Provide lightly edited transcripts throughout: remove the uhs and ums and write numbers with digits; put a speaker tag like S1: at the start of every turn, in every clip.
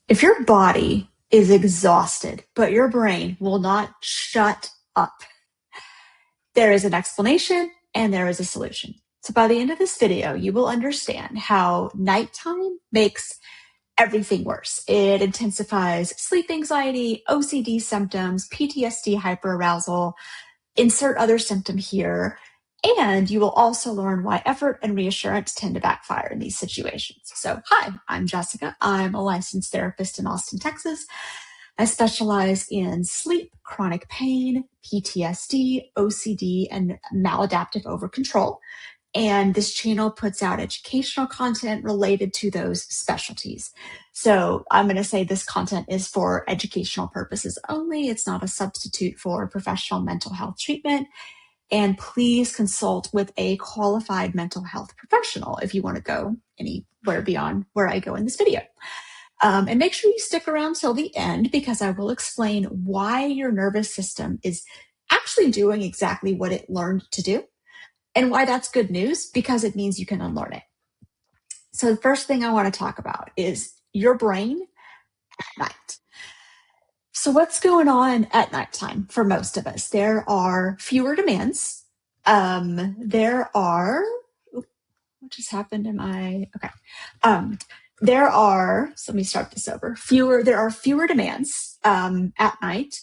S1: If your body is exhausted, but your brain will not shut up, there is an explanation and there is a solution. So by the end of this video, you will understand how nighttime makes everything worse. It intensifies sleep anxiety, OCD symptoms, PTSD, hyperarousal, insert other symptom here. And you will also learn why effort and reassurance tend to backfire in these situations. So, hi, I'm Jessica. I'm a licensed therapist in Austin, Texas. I specialize in sleep, chronic pain, PTSD, OCD, and maladaptive overcontrol. And this channel puts out educational content related to those specialties. So I'm going to say this content is for educational purposes only. It's not a substitute for professional mental health treatment. And please consult with a qualified mental health professional if you want to go anywhere beyond where I go in this video. And make sure you stick around till the end, because I will explain why your nervous system is actually doing exactly what it learned to do, and why that's good news, because it means you can unlearn it. So the first thing I want to talk about is your brain at night. So what's going on at nighttime for most of us? There are fewer demands. What just happened? So let me start this over. There are fewer demands at night.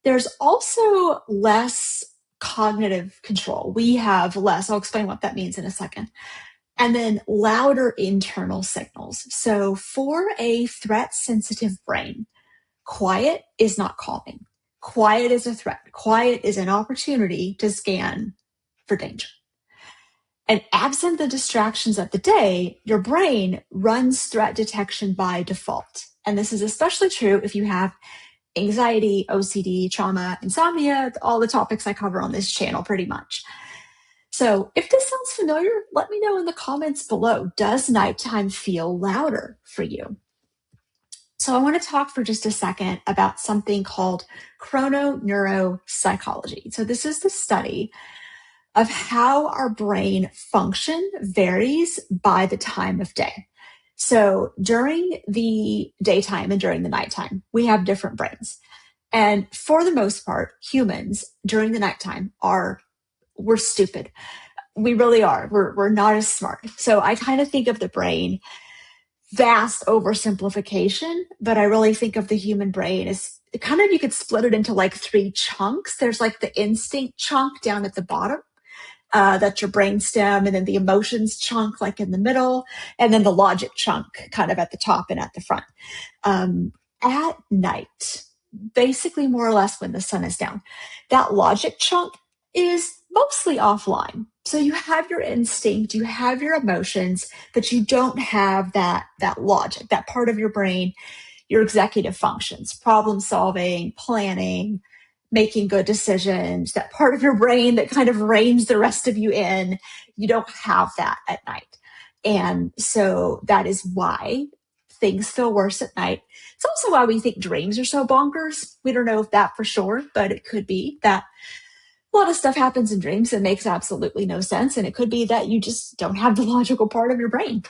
S1: There's also less cognitive control. We have less. I'll explain what that means in a second. And then louder internal signals. So for a threat-sensitive brain, quiet is not calming. Quiet is a threat. Quiet is an opportunity to scan for danger. And absent the distractions of the day, your brain runs threat detection by default. And this is especially true if you have anxiety, OCD, trauma, insomnia, all the topics I cover on this channel pretty much. So if this sounds familiar, let me know in the comments below. Does nighttime feel louder for you? So I want to talk for just a second about something called chrononeuropsychology. So this is the study of how our brain function varies by the time of day. So during the daytime and during the nighttime, we have different brains. And for the most part, humans during the nighttime we're stupid. We really are. We're not as smart. So I kind of think of the brain, vast oversimplification, but I really think of the human brain as kind of, you could split it into like 3 chunks. There's like the instinct chunk down at the bottom. That's your brainstem, and then the emotions chunk like in the middle, and then the logic chunk kind of at the top and at the front. At night, basically more or less when the sun is down, that logic chunk is mostly offline. So you have your instinct, you have your emotions, but you don't have that logic, that part of your brain, your executive functions, problem solving, planning, making good decisions, that part of your brain that kind of reins the rest of you in. You don't have that at night. And so that is why things feel worse at night. It's also why we think dreams are so bonkers. We don't know if that for sure, but it could be that a lot of stuff happens in dreams that makes absolutely no sense. And it could be that you just don't have the logical part of your brain.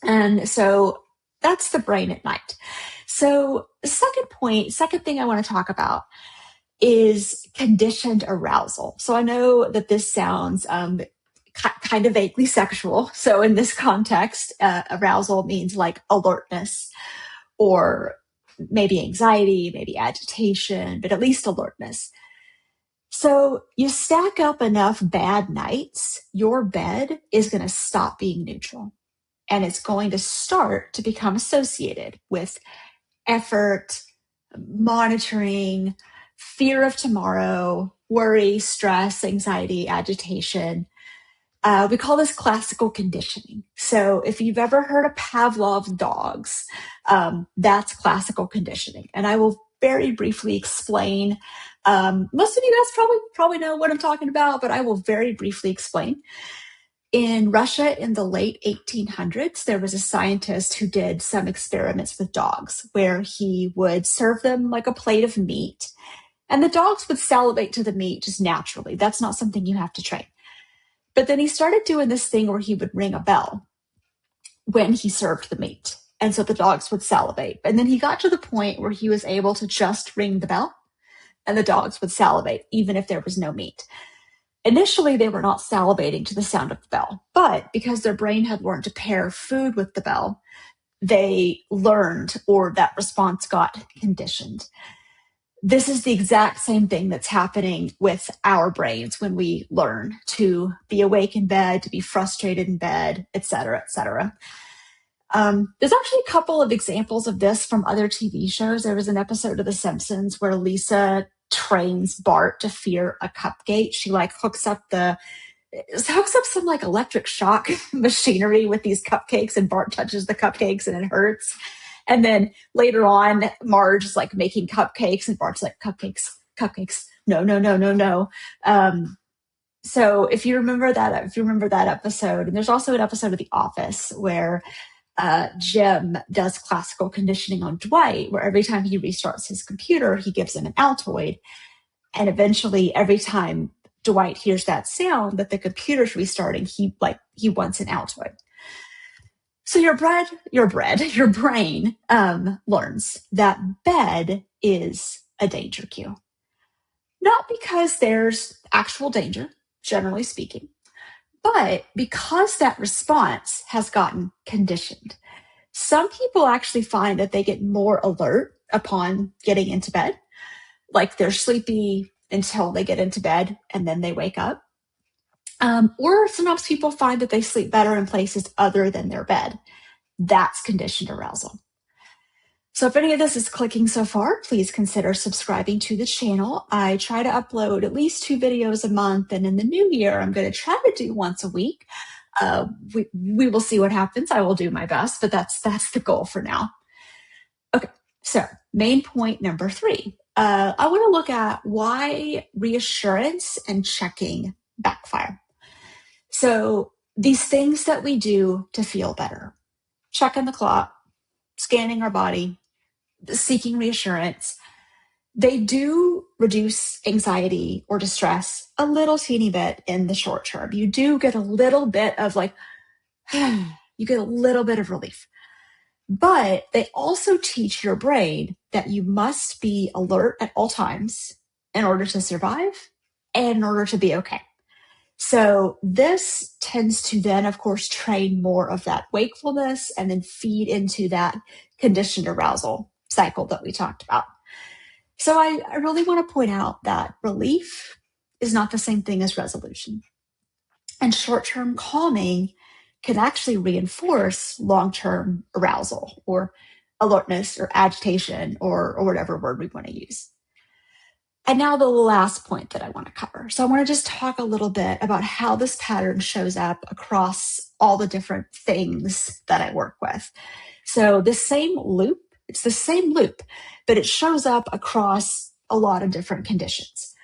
S1: And so that's the brain at night. So the second thing I want to talk about is conditioned arousal. So I know that this sounds kind of vaguely sexual. So in this context, arousal means like alertness, or maybe anxiety, maybe agitation, but at least alertness. So you stack up enough bad nights, your bed is going to stop being neutral, and it's going to start to become associated with effort, monitoring, fear of tomorrow, worry, stress, anxiety, agitation. We call this classical conditioning. So if you've ever heard of Pavlov's dogs, that's classical conditioning. And I will very briefly explain. Most of you guys probably know what I'm talking about, but I will very briefly explain. In Russia in the late 1800s, there was a scientist who did some experiments with dogs where he would serve them like a plate of meat, and the dogs would salivate to the meat just naturally. That's not something you have to train. But then he started doing this thing where he would ring a bell when he served the meat. And so the dogs would salivate. And then he got to the point where he was able to just ring the bell and the dogs would salivate, even if there was no meat. Initially, they were not salivating to the sound of the bell, but because their brain had learned to pair food with the bell, they learned, or that response got conditioned. This is the exact same thing that's happening with our brains when we learn to be awake in bed, to be frustrated in bed, et cetera, et cetera. There's actually a couple of examples of this from other TV shows. There was an episode of The Simpsons where Lisa trains Bart to fear a cupcake. She hooks up some electric shock machinery with these cupcakes, and Bart touches the cupcakes and it hurts. And then later on, Marge is making cupcakes and Bart's like, cupcakes, no. So if you remember that episode, and there's also an episode of The Office where Jim does classical conditioning on Dwight, where every time he restarts his computer, he gives him an Altoid. And eventually, every time Dwight hears that sound that the computer's restarting, he wants an Altoid. So your brain learns that bed is a danger cue. Not because there's actual danger, generally speaking, but because that response has gotten conditioned. Some people actually find that they get more alert upon getting into bed. They're sleepy until they get into bed and then they wake up. Or sometimes people find that they sleep better in places other than their bed. That's conditioned arousal. So if any of this is clicking so far, please consider subscribing to the channel. I try to upload at least 2 videos a month, and in the new year, I'm going to try to do once a week. We will see what happens. I will do my best, but that's the goal for now. Okay, so main point number 3. I want to look at why reassurance and checking backfire. So these things that we do to feel better, checking the clock, scanning our body, seeking reassurance, they do reduce anxiety or distress a little teeny bit in the short term. You do get a little bit of you get a little bit of relief. But they also teach your brain that you must be alert at all times in order to survive and in order to be okay. So this tends to then, of course, train more of that wakefulness and then feed into that conditioned arousal cycle that we talked about. So I really want to point out that relief is not the same thing as resolution. And short-term calming can actually reinforce long-term arousal or alertness or agitation or whatever word we want to use. And now the last point that I want to cover. So I want to just talk a little bit about how this pattern shows up across all the different things that I work with. So it's the same loop, but it shows up across a lot of different conditions.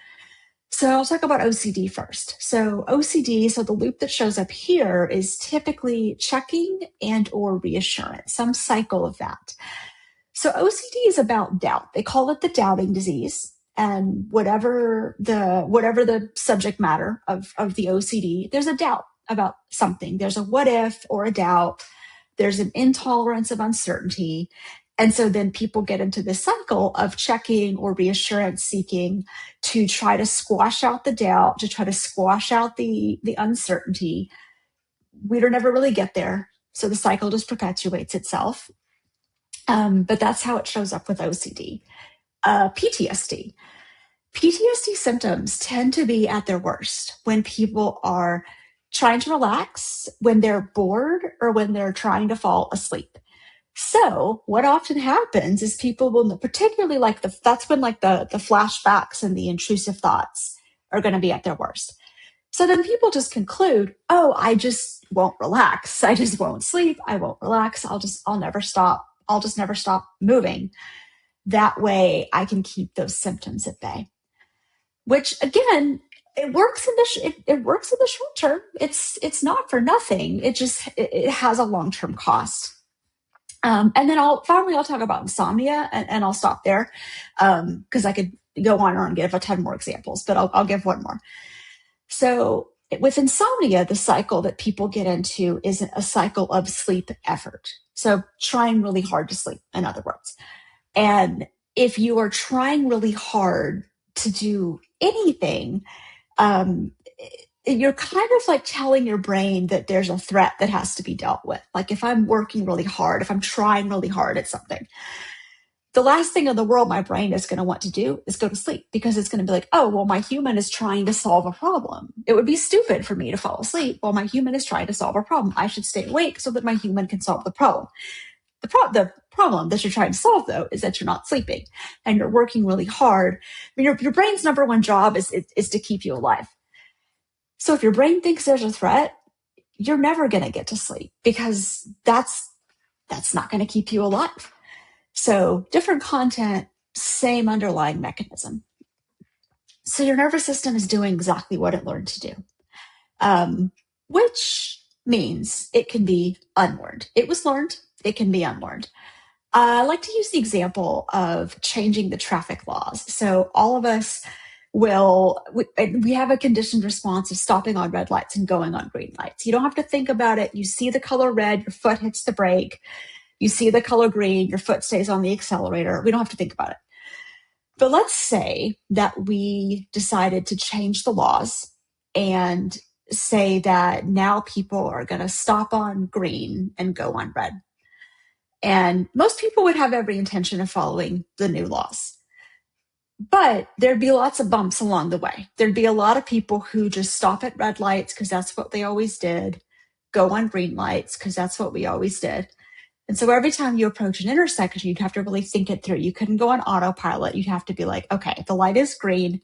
S1: So I'll talk about OCD first. So OCD, the loop that shows up here is typically checking and or reassurance, some cycle of that. So OCD is about doubt. They call it the doubting disease. And whatever the subject matter of the OCD, there's a doubt about something. There's a what if or a doubt. There's an intolerance of uncertainty. And so then people get into this cycle of checking or reassurance seeking to try to squash out the doubt, to try to squash out the uncertainty. We don't ever really get there. So the cycle just perpetuates itself. But that's how it shows up with OCD. PTSD. PTSD symptoms tend to be at their worst when people are trying to relax, when they're bored, or when they're trying to fall asleep. So what often happens is people will, particularly that's when the flashbacks and the intrusive thoughts are going to be at their worst. So then people just conclude, I just won't relax. I just won't sleep. I won't relax. I'll never stop. I'll just never stop moving. That way I can keep those symptoms at bay, which again, it works in the short term. It's not for nothing. It has a long-term cost. And then I'll talk about insomnia and I'll stop there. Cause I could go on and give a ton more examples, but I'll give one more. So With insomnia, the cycle that people get into is a cycle of sleep effort. So trying really hard to sleep, in other words. And if you are trying really hard to do anything, um, you're kind of like telling your brain that there's a threat that has to be dealt with. Like if I'm working really hard, if I'm trying really hard at something, the last thing in the world my brain is going to want to do is go to sleep, because it's going to be like, oh, well, my human is trying to solve a problem. It would be stupid for me to fall asleep while my human is trying to solve a problem. I should stay awake so that my human can solve the problem. The problem that you're trying to solve, though, is that you're not sleeping and you're working really hard. I mean, your brain's number one job is to keep you alive. So if your brain thinks there's a threat, you're never going to get to sleep, because that's not going to keep you alive. So different content, same underlying mechanism. So your nervous system is doing exactly what it learned to do, which means it can be unlearned. It was learned, it can be unlearned. I like to use the example of changing the traffic laws. So all of us we have a conditioned response of stopping on red lights and going on green lights. You don't have to think about it. You see the color red, your foot hits the brake. You see the color green, your foot stays on the accelerator. We don't have to think about it. But let's say that we decided to change the laws and say that now people are going to stop on green and go on red. And most people would have every intention of following the new laws. But there'd be lots of bumps along the way. There'd be a lot of people who just stop at red lights because that's what they always did, go on green lights because that's what we always did. And so every time you approach an intersection, you'd have to really think it through. You couldn't go on autopilot. You'd have to be like, okay, the light is green.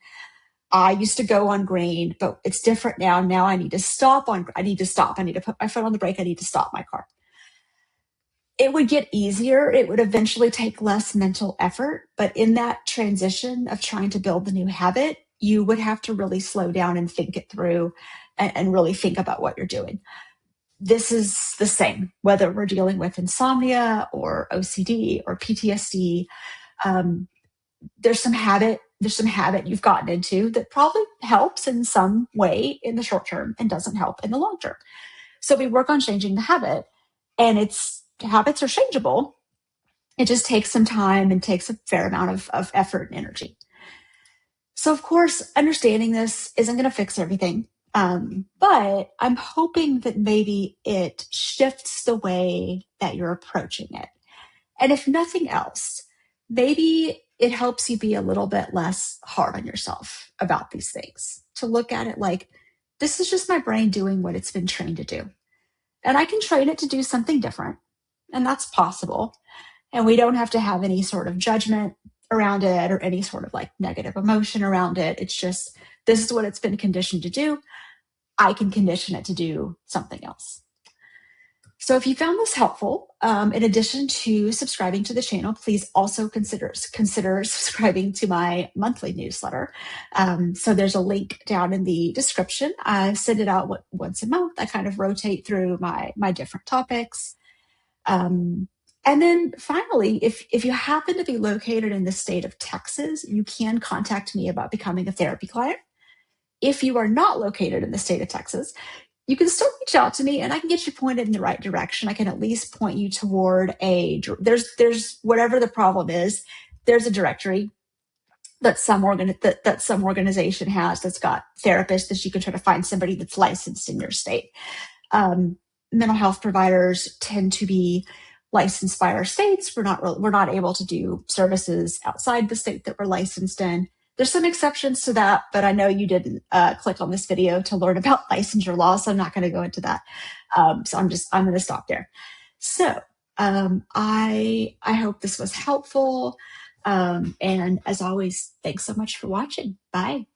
S1: I used to go on green, but it's different now. Now I need to stop. I need to put my foot on the brake. I need to stop my car. It would get easier. It would eventually take less mental effort. But in that transition of trying to build the new habit, you would have to really slow down and think it through and really think about what you're doing. This is the same, whether we're dealing with insomnia or OCD or PTSD. There's some habit you've gotten into that probably helps in some way in the short term and doesn't help in the long term. So we work on changing the habit, and habits are changeable. It just takes some time and takes a fair amount of effort and energy. So of course, understanding this isn't going to fix everything. But I'm hoping that maybe it shifts the way that you're approaching it. And if nothing else, maybe it helps you be a little bit less hard on yourself about these things, to look at it like, this is just my brain doing what it's been trained to do. And I can train it to do something different. And that's possible. And we don't have to have any sort of judgment around it or any sort of like negative emotion around it. It's just, this is what it's been conditioned to do. I can condition it to do something else. So if you found this helpful, in addition to subscribing to the channel, please also consider subscribing to my monthly newsletter. So there's a link down in the description. I send it out once a month. I kind of rotate through my different topics. And then finally, if you happen to be located in the state of Texas, you can contact me about becoming a therapy client. If you are not located in the state of Texas, you can still reach out to me and I can get you pointed in the right direction. I can at least point you toward there's whatever the problem is, there's a directory that some organization has that's got therapists that you can try to find somebody that's licensed in your state. Mental health providers tend to be licensed by our states. We're not able to do services outside the state that we're licensed in. There's some exceptions to that, but I know you didn't click on this video to learn about licensure law, so I'm not going to go into that. So I'm going to stop there. So I hope this was helpful. And as always, thanks so much for watching. Bye.